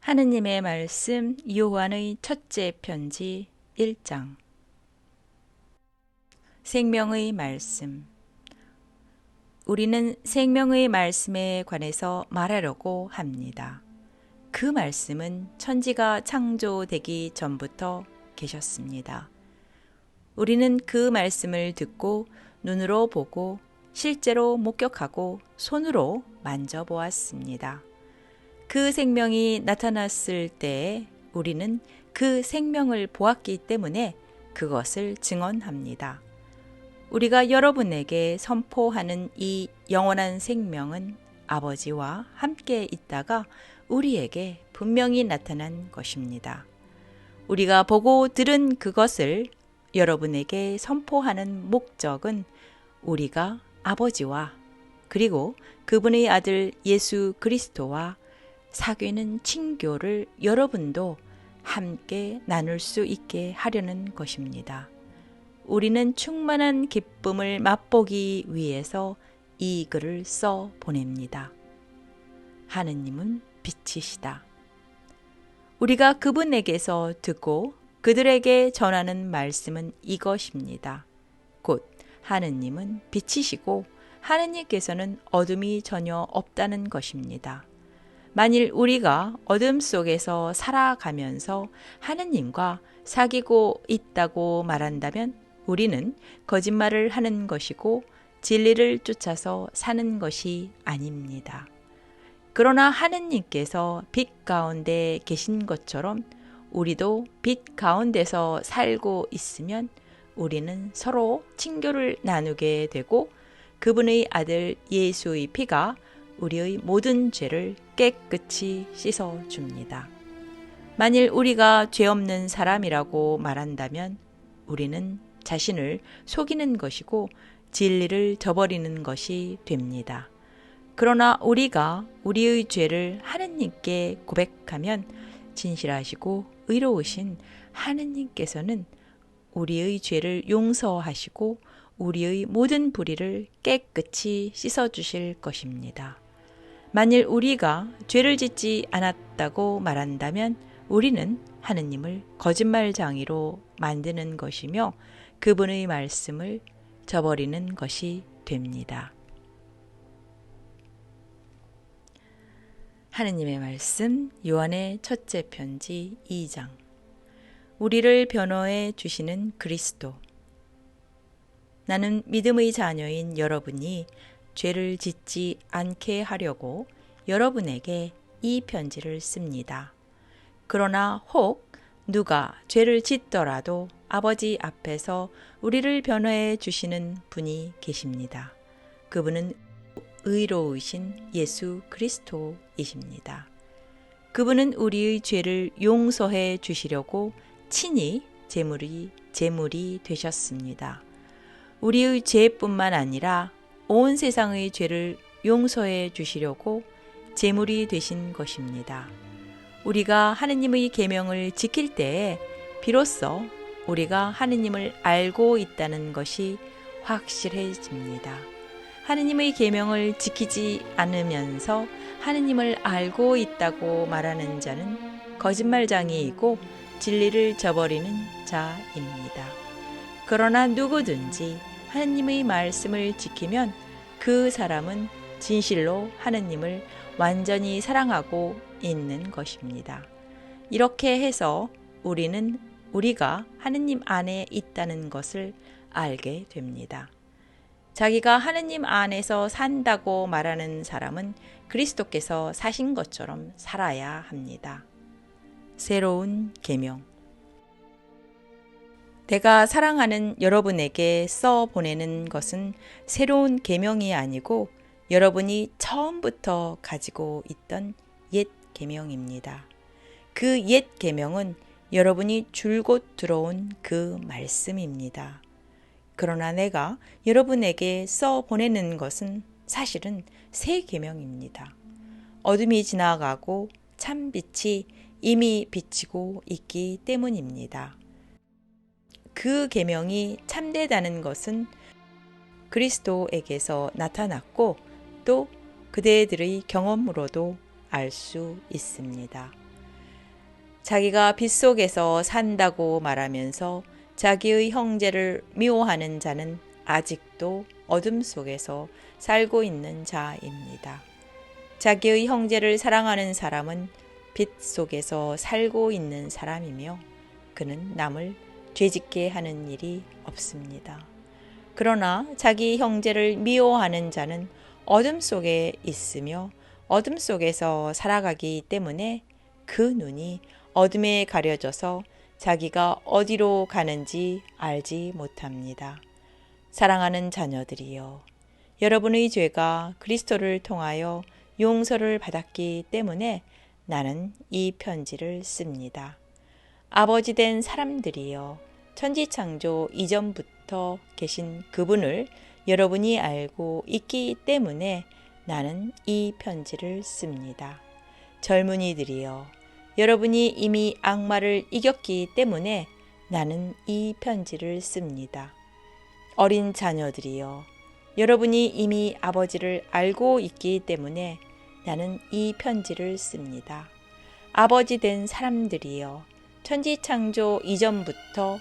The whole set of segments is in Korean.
하느님의 말씀 요한의 첫째 편지 1장. 생명의 말씀. 우리는 생명의 말씀에 관해서 말하려고 합니다. 그 말씀은 천지가 창조되기 전부터 계셨습니다. 우리는 그 말씀을 듣고 눈으로 보고 실제로 목격하고 손으로 만져보았습니다. 그 생명이 나타났을 때에 우리는 그 생명을 보았기 때문에 그것을 증언합니다. 우리가 여러분에게 선포하는 이 영원한 생명은 아버지와 함께 있다가 우리에게 분명히 나타난 것입니다. 우리가 보고 들은 그것을 여러분에게 선포하는 목적은 우리가 아버지와 그리고 그분의 아들 예수 그리스도와 사귀는 친교를 여러분도 함께 나눌 수 있게 하려는 것입니다. 우리는 충만한 기쁨을 맛보기 위해서 이 글을 써 보냅니다. 하느님은 빛이시다. 우리가 그분에게서 듣고 그들에게 전하는 말씀은 이것입니다. 곧 하느님은 빛이시고 하느님께서는 어둠이 전혀 없다는 것입니다. 만일 우리가 어둠 속에서 살아가면서 하느님과 사귀고 있다고 말한다면 우리는 거짓말을 하는 것이고 진리를 쫓아서 사는 것이 아닙니다. 그러나 하느님께서 빛 가운데 계신 것처럼 우리도 빛 가운데서 살고 있으면 우리는 서로 친교를 나누게 되고 그분의 아들 예수의 피가 우리의 모든 죄를 깨끗이 씻어줍니다. 만일 우리가 죄 없는 사람이라고 말한다면 우리는 자신을 속이는 것이고 진리를 저버리는 것이 됩니다. 그러나 우리가 우리의 죄를 하느님께 고백하면 진실하시고 의로우신 하느님께서는 우리의 죄를 용서하시고 우리의 모든 불의를 깨끗이 씻어주실 것입니다. 만일 우리가 죄를 짓지 않았다고 말한다면 우리는 하느님을 거짓말쟁이로 만드는 것이며 그분의 말씀을 저버리는 것이 됩니다. 하느님의 말씀 요한의 첫째 편지 2장. 우리를 변호해 주시는 그리스도. 나는 믿음의 자녀인 여러분이 죄를 짓지 않게 하려고 여러분에게 이 편지를 씁니다. 그러나 혹 누가 죄를 짓더라도 아버지 앞에서 우리를 변호해 주시는 분이 계십니다. 그분은 의로우신 예수 그리스도이십니다. 그분은 우리의 죄를 용서해 주시려고 친히 제물이 되셨습니다. 우리의 죄뿐만 아니라 온 세상의 죄를 용서해 주시려고 제물이 되신 것입니다. 우리가 하느님의 계명을 지킬 때에 비로소 우리가 하느님을 알고 있다는 것이 확실해집니다. 하느님의 계명을 지키지 않으면서 하느님을 알고 있다고 말하는 자는 거짓말쟁이이고 진리를 저버리는 자입니다. 그러나 누구든지 하느님의 말씀을 지키면 그 사람은 진실로 하느님을 완전히 사랑하고 있는 것입니다. 이렇게 해서 우리는 우리가 하느님 안에 있다는 것을 알게 됩니다. 자기가 하느님 안에서 산다고 말하는 사람은 그리스도께서 사신 것처럼 살아야 합니다. 새로운 계명. 내가 사랑하는 여러분에게 써 보내는 것은 새로운 계명이 아니고 여러분이 처음부터 가지고 있던 옛 계명입니다. 그 옛 계명은 여러분이 줄곧 들어온 그 말씀입니다. 그러나 내가 여러분에게 써 보내는 것은 사실은 새 계명입니다. 어둠이 지나가고 참 빛이 이미 비치고 있기 때문입니다. 그 계명이 참되다는 것은 그리스도에게서 나타났고 또 그대들의 경험으로도 알 수 있습니다. 자기가 빛 속에서 산다고 말하면서 자기의 형제를 미워하는 자는 아직도 어둠 속에서 살고 있는 자입니다. 자기의 형제를 사랑하는 사람은 빛 속에서 살고 있는 사람이며 그는 남을 죄짓게 하는 일이 없습니다. 그러나 자기 형제를 미워하는 자는 어둠 속에 있으며 어둠 속에서 살아가기 때문에 그 눈이 어둠에 가려져서 자기가 어디로 가는지 알지 못합니다. 사랑하는 자녀들이여, 여러분의 죄가 그리스도를 통하여 용서를 받았기 때문에 나는 이 편지를 씁니다. 아버지 된 사람들이여, 천지창조 이전부터 계신 그분을 여러분이 알고 있기 때문에 나는 이 편지를 씁니다. 젊은이들이여, 여러분이 이미 악마를 이겼기 때문에 나는 이 편지를 씁니다. 어린 자녀들이여, 여러분이 이미 아버지를 알고 있기 때문에 나는 이 편지를 씁니다. 아버지 된 사람들이여, 천지창조 이전부터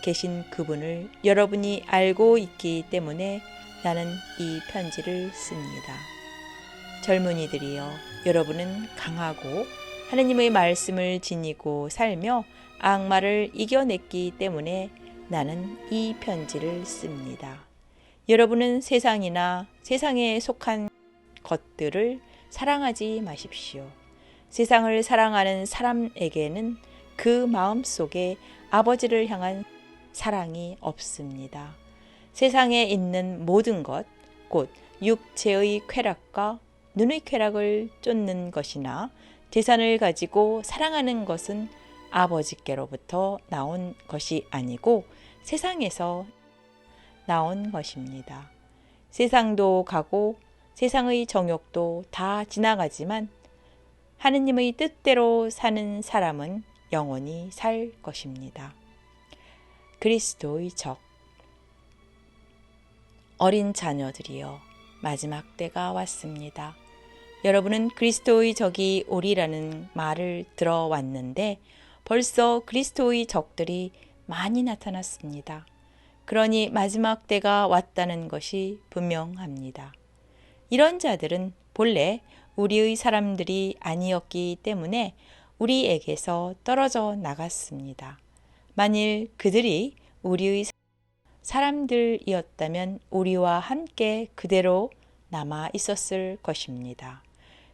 계신 그분을 여러분이 알고 있기 때문에 나는 이 편지를 씁니다. 젊은이들이여, 여러분은 강하고 하느님의 말씀을 지니고 살며 악마를 이겨냈기 때문에 나는 이 편지를 씁니다. 여러분은 세상이나 세상에 속한 것들을 사랑하지 마십시오. 세상을 사랑하는 사람에게는 그 마음 속에 아버지를 향한 사랑이 없습니다. 세상에 있는 모든 것, 곧 육체의 쾌락과 눈의 쾌락을 쫓는 것이나 재산을 가지고 사랑하는 것은 아버지께로부터 나온 것이 아니고 세상에서 나온 것입니다. 세상도 가고 세상의 정욕도 다 지나가지만 하느님의 뜻대로 사는 사람은 영원히 살 것입니다. 그리스도의 적. 어린 자녀들이여, 마지막 때가 왔습니다. 여러분은 그리스도의 적이 오리라는 말을 들어왔는데 벌써 그리스도의 적들이 많이 나타났습니다. 그러니 마지막 때가 왔다는 것이 분명합니다. 이런 자들은 본래 우리의 사람들이 아니었기 때문에 우리에게서 떨어져 나갔습니다. 만일 그들이 우리의 사람들이었다면 우리와 함께 그대로 남아 있었을 것입니다.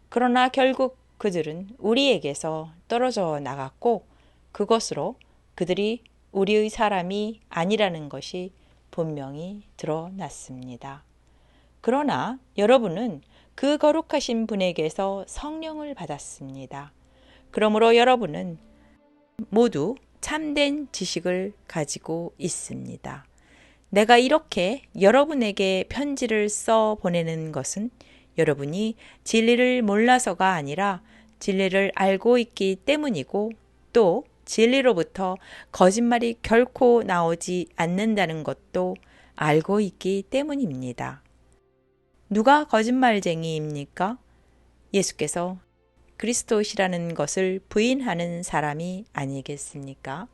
그러나 결국 그들은 우리에게서 떨어져 나갔고 그것으로 그들이 우리의 사람이 아니라는 것이 분명히 드러났습니다. 그러나 여러분은 그 거룩하신 분에게서 성령을 받았습니다. 그러므로 여러분은 모두 참된 지식을 가지고 있습니다. 내가 이렇게 여러분에게 편지를 써 보내는 것은 여러분이 진리를 몰라서가 아니라 진리를 알고 있기 때문이고 또 진리로부터 거짓말이 결코 나오지 않는다는 것도 알고 있기 때문입니다. 누가 거짓말쟁이입니까? 예수께서 그리스도시라는 것을 부인하는 사람이 아니겠습니까?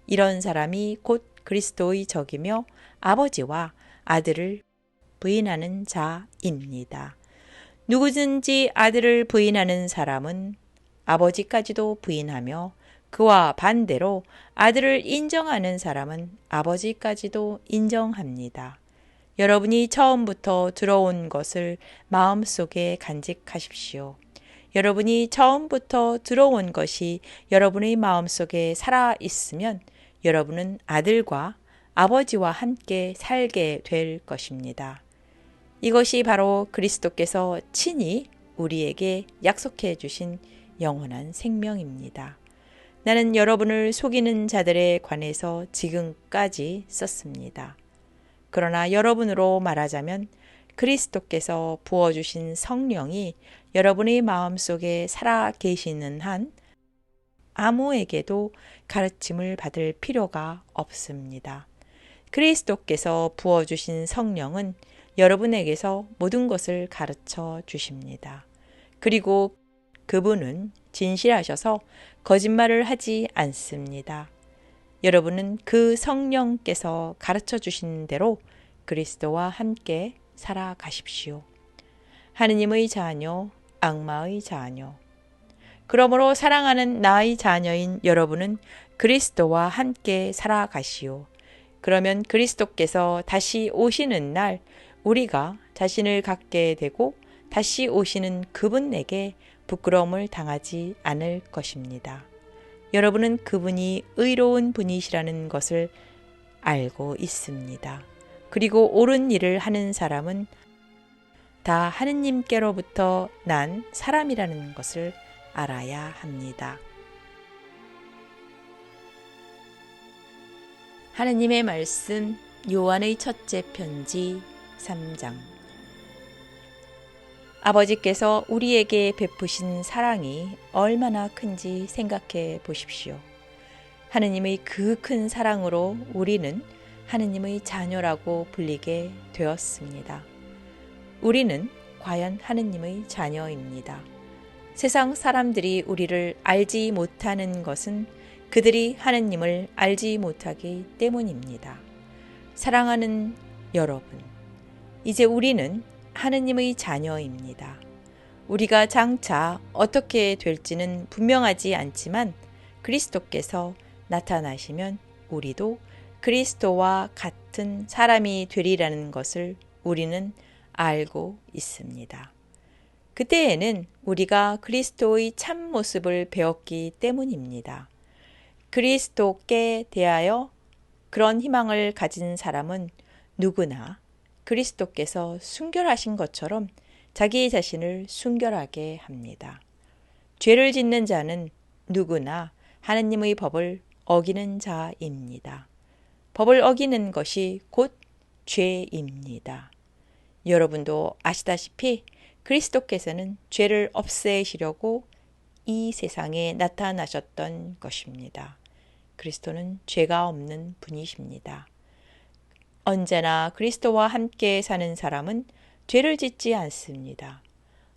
이런 사람이 곧 그리스도의 적이며 아버지와 아들을 부인하는 자입니다. 누구든지 아들을 부인하는 사람은 아버지까지도 부인하며 그와 반대로 아들을 인정하는 사람은 아버지까지도 인정합니다. 여러분이 처음부터 들어온 것을 마음속에 간직하십시오. 여러분이 처음부터 들어온 것이 여러분의 마음속에 살아 있으면 여러분은 아들과 아버지와 함께 살게 될 것입니다. 이것이 바로 그리스도께서 친히 우리에게 약속해 주신 영원한 생명입니다. 나는 여러분을 속이는 자들에 관해서 지금까지 썼습니다. 그러나 여러분으로 말하자면 그리스도께서 부어주신 성령이 여러분의 마음속에 살아 계시는 한 아무에게도 가르침을 받을 필요가 없습니다. 그리스도께서 부어주신 성령은 여러분에게서 모든 것을 가르쳐 주십니다. 그리고 그분은 진실하셔서 거짓말을 하지 않습니다. 여러분은 그 성령께서 가르쳐 주신 대로 그리스도와 함께 살아가십시오. 하느님의 자녀, 악마의 자녀. 그러므로 사랑하는 나의 자녀인 여러분은 그리스도와 함께 살아가시오. 그러면 그리스도께서 다시 오시는 날 우리가 자신을 갖게 되고 다시 오시는 그분에게 부끄러움을 당하지 않을 것입니다. 여러분은 그분이 의로운 분이시라는 것을 알고 있습니다. 그리고 옳은 일을 하는 사람은 다 하느님께로부터 난 사람이라는 것을 알아야 합니다. 하느님의 말씀 요한의 첫째 편지 3장. 아버지께서 우리에게 베푸신 사랑이 얼마나 큰지 생각해 보십시오. 하느님의 그 큰 사랑으로 우리는 하느님의 자녀라고 불리게 되었습니다. 우리는 과연 하느님의 자녀입니다. 세상 사람들이 우리를 알지 못하는 것은 그들이 하느님을 알지 못하기 때문입니다. 사랑하는 여러분, 이제 우리는 하느님의 자녀입니다. 우리가 장차 어떻게 될지는 분명하지 않지만 그리스도께서 나타나시면 우리도 그리스도와 같은 사람이 되리라는 것을 우리는 알고 있습니다. 그때에는 우리가 그리스도의 참 모습을 배웠기 때문입니다. 그리스도께 대하여 그런 희망을 가진 사람은 누구나 그리스도께서 순결하신 것처럼 자기 자신을 순결하게 합니다. 죄를 짓는 자는 누구나 하느님의 법을 어기는 자입니다. 법을 어기는 것이 곧 죄입니다. 여러분도 아시다시피 그리스도께서는 죄를 없애시려고 이 세상에 나타나셨던 것입니다. 그리스도는 죄가 없는 분이십니다. 언제나 그리스도와 함께 사는 사람은 죄를 짓지 않습니다.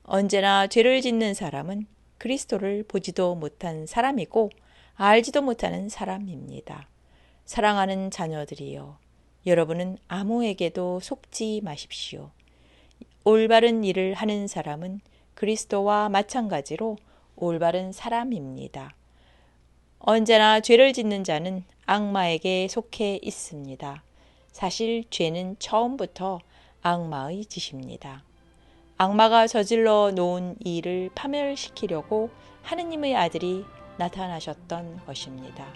언제나 죄를 짓는 사람은 그리스도를 보지도 못한 사람이고 알지도 못하는 사람입니다. 사랑하는 자녀들이여, 여러분은 아무에게도 속지 마십시오. 올바른 일을 하는 사람은 그리스도와 마찬가지로 올바른 사람입니다. 언제나 죄를 짓는 자는 악마에게 속해 있습니다. 사실 죄는 처음부터 악마의 짓입니다. 악마가 저질러 놓은 일을 파멸시키려고 하느님의 아들이 나타나셨던 것입니다.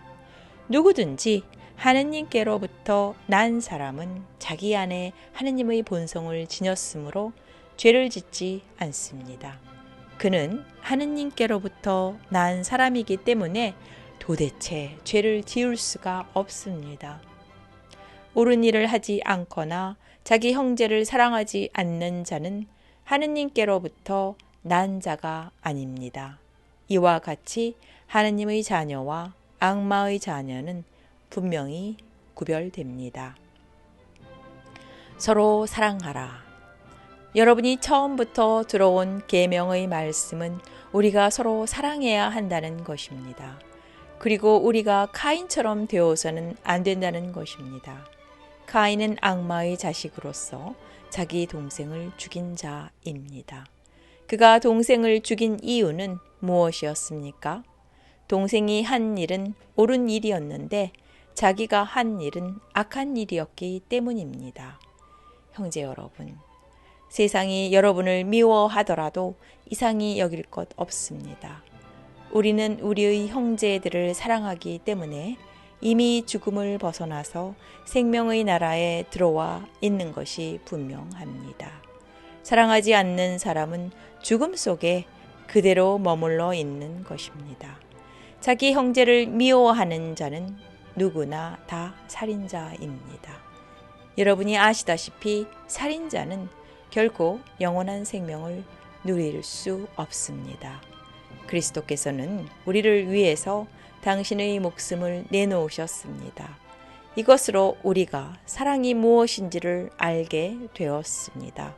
누구든지 하느님께로부터 난 사람은 자기 안에 하느님의 본성을 지녔으므로 죄를 짓지 않습니다. 그는 하느님께로부터 난 사람이기 때문에 도대체 죄를 지을 수가 없습니다. 옳은 일을 하지 않거나 자기 형제를 사랑하지 않는 자는 하느님께로부터 난 자가 아닙니다. 이와 같이 하느님의 자녀와 악마의 자녀는 분명히 구별됩니다. 서로 사랑하라. 여러분이 처음부터 들어온 계명의 말씀은 우리가 서로 사랑해야 한다는 것입니다. 그리고 우리가 카인처럼 되어서는 안 된다는 것입니다. 카인은 악마의 자식으로서 자기 동생을 죽인 자입니다. 그가 동생을 죽인 이유는 무엇이었습니까? 동생이 한 일은 옳은 일이었는데 자기가 한 일은 악한 일이었기 때문입니다. 형제 여러분, 세상이 여러분을 미워하더라도 이상히 여길 것 없습니다. 우리는 우리의 형제들을 사랑하기 때문에 이미 죽음을 벗어나서 생명의 나라에 들어와 있는 것이 분명합니다. 사랑하지 않는 사람은 죽음 속에 그대로 머물러 있는 것입니다. 자기 형제를 미워하는 자는 누구나 다 살인자입니다. 여러분이 아시다시피 살인자는 결코 영원한 생명을 누릴 수 없습니다. 그리스도께서는 우리를 위해서 당신의 목숨을 내놓으셨습니다. 이것으로 우리가 사랑이 무엇인지를 알게 되었습니다.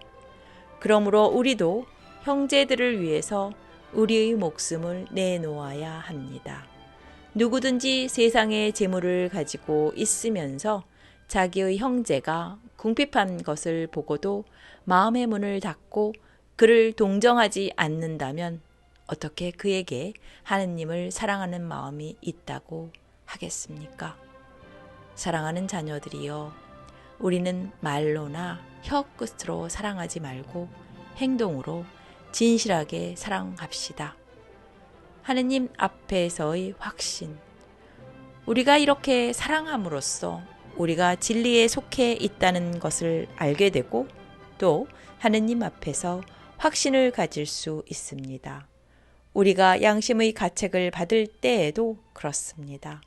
그러므로 우리도 형제들을 위해서 우리의 목숨을 내놓아야 합니다. 누구든지 세상의 재물을 가지고 있으면서 자기의 형제가 궁핍한 것을 보고도 마음의 문을 닫고 그를 동정하지 않는다면 어떻게 그에게 하느님을 사랑하는 마음이 있다고 하겠습니까? 사랑하는 자녀들이여, 우리는 말로나 혀끝으로 사랑하지 말고 행동으로 진실하게 사랑합시다. 하느님 앞에서의 확신. 우리가 이렇게 사랑함으로써 우리가 진리에 속해 있다는 것을 알게 되고 또 하느님 앞에서 확신을 가질 수 있습니다. 우리가 양심의 가책을 받을 때에도 그렇습니다.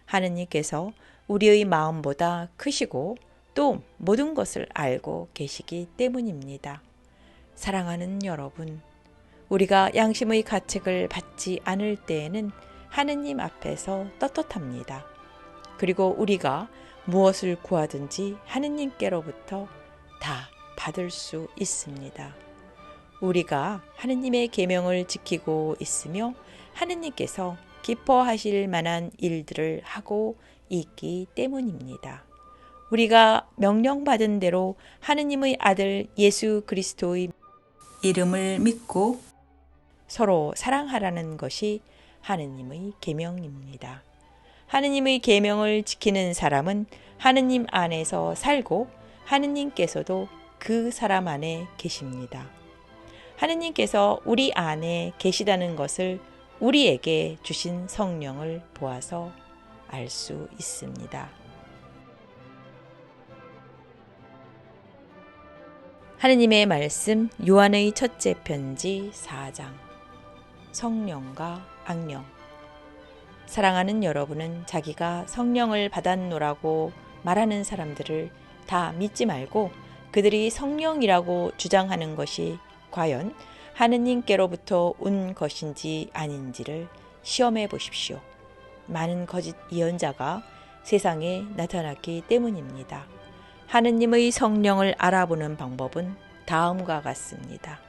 하느님께서 우리의 마음보다 크시고 또 모든 것을 알고 계시기 때문입니다. 사랑하는 여러분, 우리가 양심의 가책을 받지 않을 때에는 하느님 앞에서 떳떳합니다. 그리고 우리가 무엇을 구하든지 하느님께로부터 다 받을 수 있습니다. 우리가 하느님의 계명을 지키고 있으며 하느님께서 기뻐하실 만한 일들을 하고 있기 때문입니다. 우리가 명령받은 대로 하느님의 아들 예수 그리스도의 이름을 믿고 서로 사랑하라는 것이 하느님의 계명입니다. 하느님의 계명을 지키는 사람은 하느님 안에서 살고 하느님께서도 그 사람 안에 계십니다. 하느님께서 우리 안에 계시다는 것을 우리에게 주신 성령을 보아서 알 수 있습니다. 하느님의 말씀 요한의 첫째 편지 4장. 성령과 악령. 사랑하는 여러분은 자기가 성령을 받았노라고 말하는 사람들을 다 믿지 말고 그들이 성령이라고 주장하는 것이 과연 하느님께로부터 온 것인지 아닌지를 시험해 보십시오. 많은 거짓 예언자가 세상에 나타났기 때문입니다. 하느님의 성령을 알아보는 방법은 다음과 같습니다.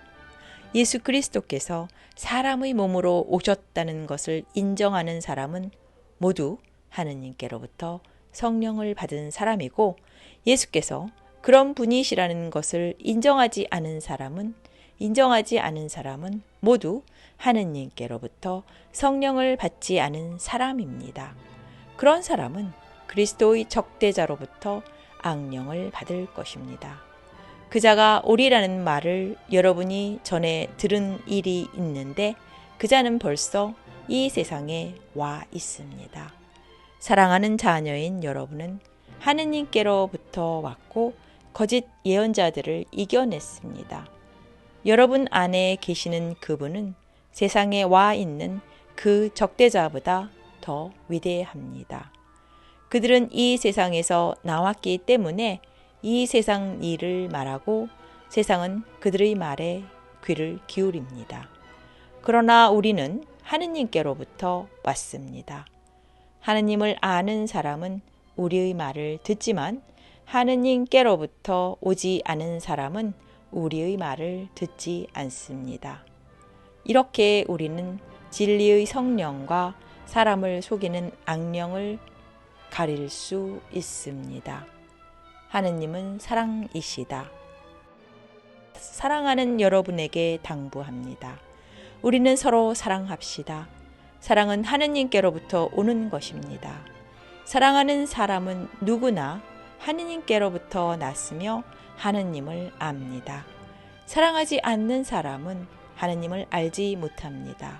예수 그리스도께서 사람의 몸으로 오셨다는 것을 인정하는 사람은 모두 하느님께로부터 성령을 받은 사람이고, 예수께서 그런 분이시라는 것을 인정하지 않은 사람은 모두 하느님께로부터 성령을 받지 않은 사람입니다. 그런 사람은 그리스도의 적대자로부터 악령을 받을 것입니다. 그 자가 오리라는 말을 여러분이 전에 들은 일이 있는데 그 자는 벌써 이 세상에 와 있습니다. 사랑하는 자녀인 여러분은 하느님께로부터 왔고 거짓 예언자들을 이겨냈습니다. 여러분 안에 계시는 그분은 세상에 와 있는 그 적대자보다 더 위대합니다. 그들은 이 세상에서 나왔기 때문에 이 세상 일을 말하고 세상은 그들의 말에 귀를 기울입니다. 그러나 우리는 하느님께로부터 왔습니다. 하느님을 아는 사람은 우리의 말을 듣지만 하느님께로부터 오지 않은 사람은 우리의 말을 듣지 않습니다. 이렇게 우리는 진리의 성령과 사람을 속이는 악령을 가릴 수 있습니다. 하느님은 사랑이시다. 사랑하는 여러분에게 당부합니다. 우리는 서로 사랑합시다. 사랑은 하느님께로부터 오는 것입니다. 사랑하는 사람은 누구나 하느님께로부터 났으며 하느님을 압니다. 사랑하지 않는 사람은 하느님을 알지 못합니다.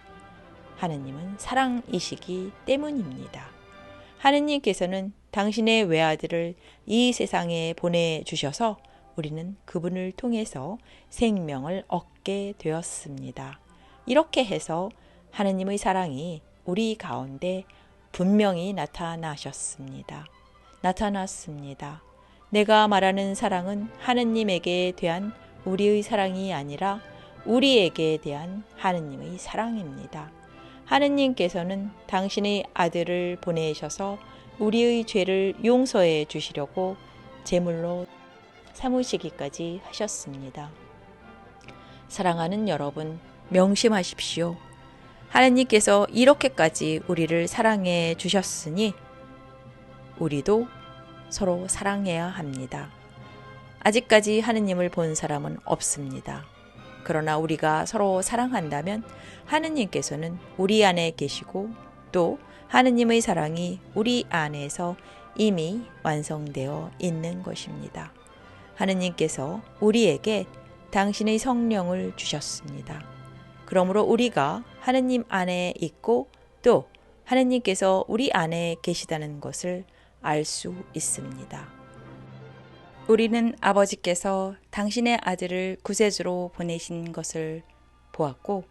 하느님은 사랑이시기 때문입니다. 하느님께서는 당신의 외아들을 이 세상에 보내주셔서 우리는 그분을 통해서 생명을 얻게 되었습니다. 이렇게 해서 하느님의 사랑이 우리 가운데 분명히 나타났습니다. 내가 말하는 사랑은 하느님에게 대한 우리의 사랑이 아니라 우리에게 대한 하느님의 사랑입니다. 하느님께서는 당신의 아들을 보내셔서 우리의 죄를 용서해 주시려고 제물로 삼으시기까지 하셨습니다. 사랑하는 여러분, 명심하십시오. 하느님께서 이렇게까지 우리를 사랑해 주셨으니 우리도 서로 사랑해야 합니다. 아직까지 하느님을 본 사람은 없습니다. 그러나 우리가 서로 사랑한다면 하느님께서는 우리 안에 계시고 또 하느님의 사랑이 우리 안에서 이미 완성되어 있는 것입니다. 하느님께서 우리에게 당신의 성령을 주셨습니다. 그러므로 우리가 하느님 안에 있고 또 하느님께서 우리 안에 계시다는 것을 알 수 있습니다. 우리는 아버지께서 당신의 아들을 구세주로 보내신 것을 보았고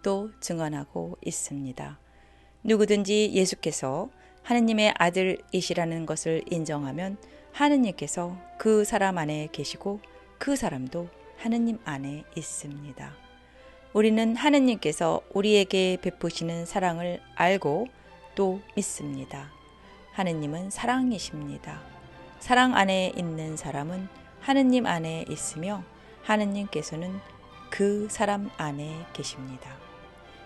또 증언하고 있습니다. 누구든지 예수께서 하느님의 아들이시라는 것을 인정하면 하느님께서 그 사람 안에 계시고 그 사람도 하느님 안에 있습니다. 우리는 하느님께서 우리에게 베푸시는 사랑을 알고 또 믿습니다. 하느님은 사랑이십니다. 사랑 안에 있는 사람은 하느님 안에 있으며 하느님께서는 그 사람 안에 계십니다.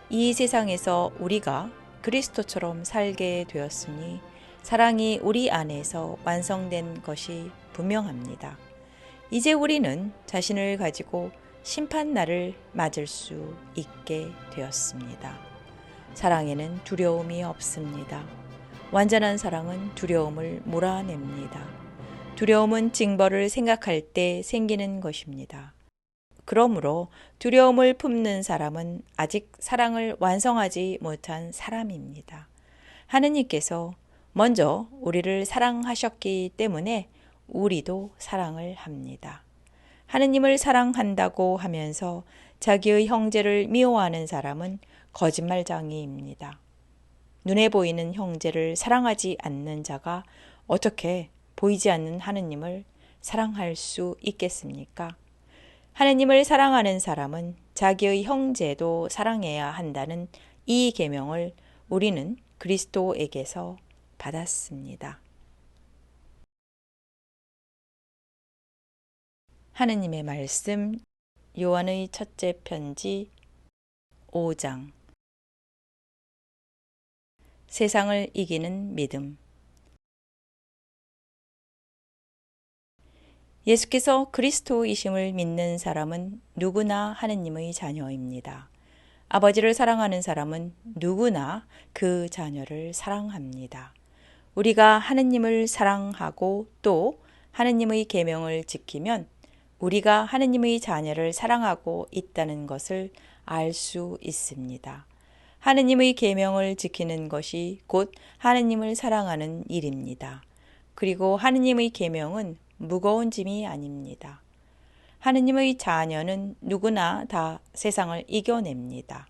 이 세상에서 우리가 그리스도처럼 살게 되었으니 사랑이 우리 안에서 완성된 것이 분명합니다. 이제 우리는 자신을 가지고 심판날을 맞을 수 있게 되었습니다. 사랑에는 두려움이 없습니다. 완전한 사랑은 두려움을 몰아냅니다. 두려움은 징벌을 생각할 때 생기는 것입니다. 그러므로 두려움을 품는 사람은 아직 사랑을 완성하지 못한 사람입니다. 하느님께서 먼저 우리를 사랑하셨기 때문에 우리도 사랑을 합니다. 하느님을 사랑한다고 하면서 자기의 형제를 미워하는 사람은 거짓말쟁이입니다. 눈에 보이는 형제를 사랑하지 않는 자가 어떻게 보이지 않는 하느님을 사랑할 수 있겠습니까? 하느님을 사랑하는 사람은 자기의 형제도 사랑해야 한다는 이 계명을 우리는 그리스도에게서 받았습니다. 하느님의 말씀 요한의 첫째 편지 5장 세상을 이기는 믿음. 예수께서 그리스도이심을 믿는 사람은 누구나 하느님의 자녀입니다. 아버지를 사랑하는 사람은 누구나 그 자녀를 사랑합니다. 우리가 하느님을 사랑하고 또 하느님의 계명을 지키면 우리가 하느님의 자녀를 사랑하고 있다는 것을 알 수 있습니다. 하느님의 계명을 지키는 것이 곧 하느님을 사랑하는 일입니다. 그리고 하느님의 계명은 무거운 짐이 아닙니다. 하느님의 자녀는 누구나 다 세상을 이겨냅니다.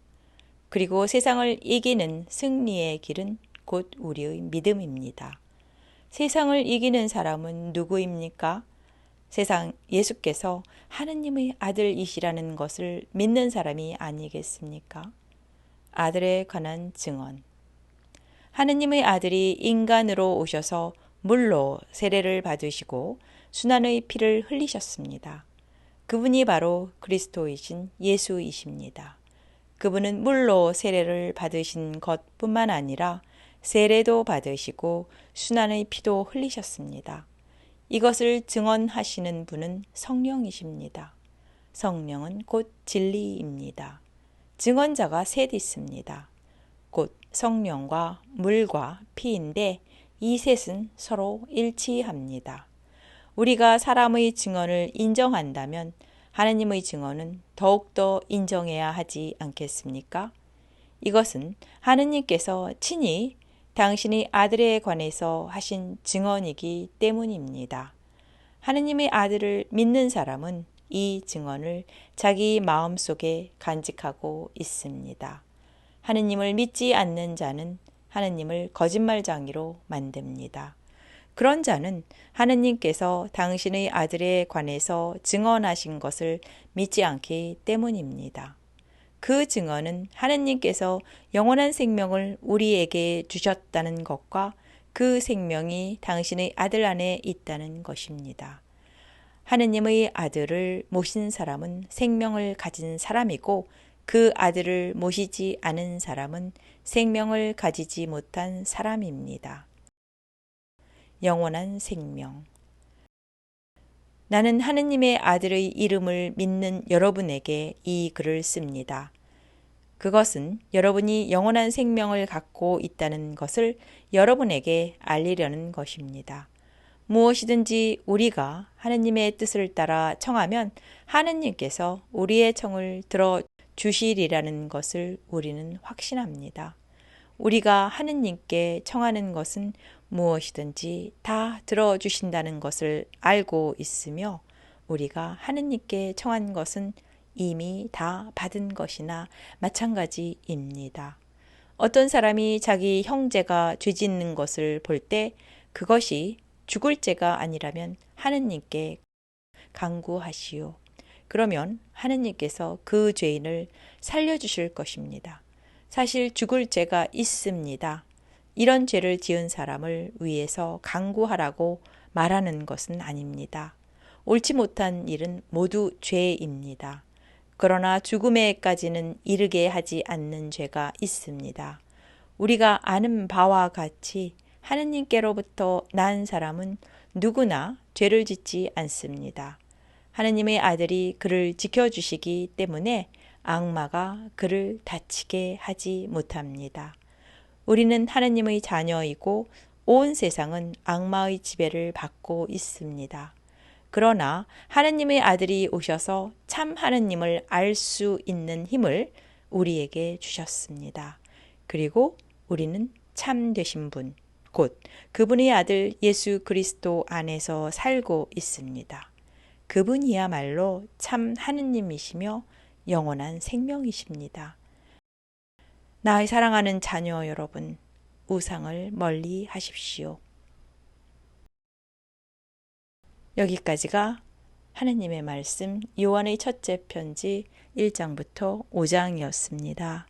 그리고 세상을 이기는 승리의 길은 곧 우리의 믿음입니다. 세상을 이기는 사람은 누구입니까? 세상 예수께서 하느님의 아들이시라는 것을 믿는 사람이 아니겠습니까? 아들에 관한 증언. 하느님의 아들이 인간으로 오셔서 물로 세례를 받으시고 순환의 피를 흘리셨습니다. 그분이 바로 그리스도이신 예수이십니다. 그분은 물로 세례를 받으신 것뿐만 아니라 세례도 받으시고 순환의 피도 흘리셨습니다. 이것을 증언하시는 분은 성령이십니다. 성령은 곧 진리입니다. 증언자가 셋 있습니다. 곧 성령과 물과 피인데 이 셋은 서로 일치합니다. 우리가 사람의 증언을 인정한다면 하느님의 증언은 더욱더 인정해야 하지 않겠습니까? 이것은 하느님께서 친히 당신의 아들에 관해서 하신 증언이기 때문입니다. 하느님의 아들을 믿는 사람은 이 증언을 자기 마음속에 간직하고 있습니다. 하느님을 믿지 않는 자는 하느님을 거짓말쟁이로 만듭니다. 그런 자는 하느님께서 당신의 아들에 관해서 증언하신 것을 믿지 않기 때문입니다. 그 증언은 하느님께서 영원한 생명을 우리에게 주셨다는 것과 그 생명이 당신의 아들 안에 있다는 것입니다. 하느님의 아들을 모신 사람은 생명을 가진 사람이고 그 아들을 모시지 않은 사람은 생명을 가지지 못한 사람입니다. 영원한 생명. 나는 하느님의 아들의 이름을 믿는 여러분에게 이 글을 씁니다. 그것은 여러분이 영원한 생명을 갖고 있다는 것을 여러분에게 알리려는 것입니다. 무엇이든지 우리가 하느님의 뜻을 따라 청하면 하느님께서 우리의 청을 들어주시리라는 것을 우리는 확신합니다. 우리가 하느님께 청하는 것은 무엇이든지 다 들어주신다는 것을 알고 있으며 우리가 하느님께 청한 것은 이미 다 받은 것이나 마찬가지입니다. 어떤 사람이 자기 형제가 죄짓는 것을 볼 때 그것이 죽을 죄가 아니라면 하느님께 간구하시오. 그러면 하느님께서 그 죄인을 살려주실 것입니다. 사실 죽을 죄가 있습니다. 이런 죄를 지은 사람을 위해서 간구하라고 말하는 것은 아닙니다. 옳지 못한 일은 모두 죄입니다. 그러나 죽음에까지는 이르게 하지 않는 죄가 있습니다. 우리가 아는 바와 같이 하느님께로부터 난 사람은 누구나 죄를 짓지 않습니다. 하느님의 아들이 그를 지켜주시기 때문에 악마가 그를 다치게 하지 못합니다. 우리는 하느님의 자녀이고 온 세상은 악마의 지배를 받고 있습니다. 그러나 하느님의 아들이 오셔서 참 하느님을 알 수 있는 힘을 우리에게 주셨습니다. 그리고 우리는 참 되신 분, 곧 그분의 아들 예수 그리스도 안에서 살고 있습니다. 그분이야말로 참 하느님이시며 영원한 생명이십니다. 나의 사랑하는 자녀 여러분, 우상을 멀리 하십시오. 여기까지가 하느님의 말씀 요한의 첫째 편지 1장부터 5장이었습니다.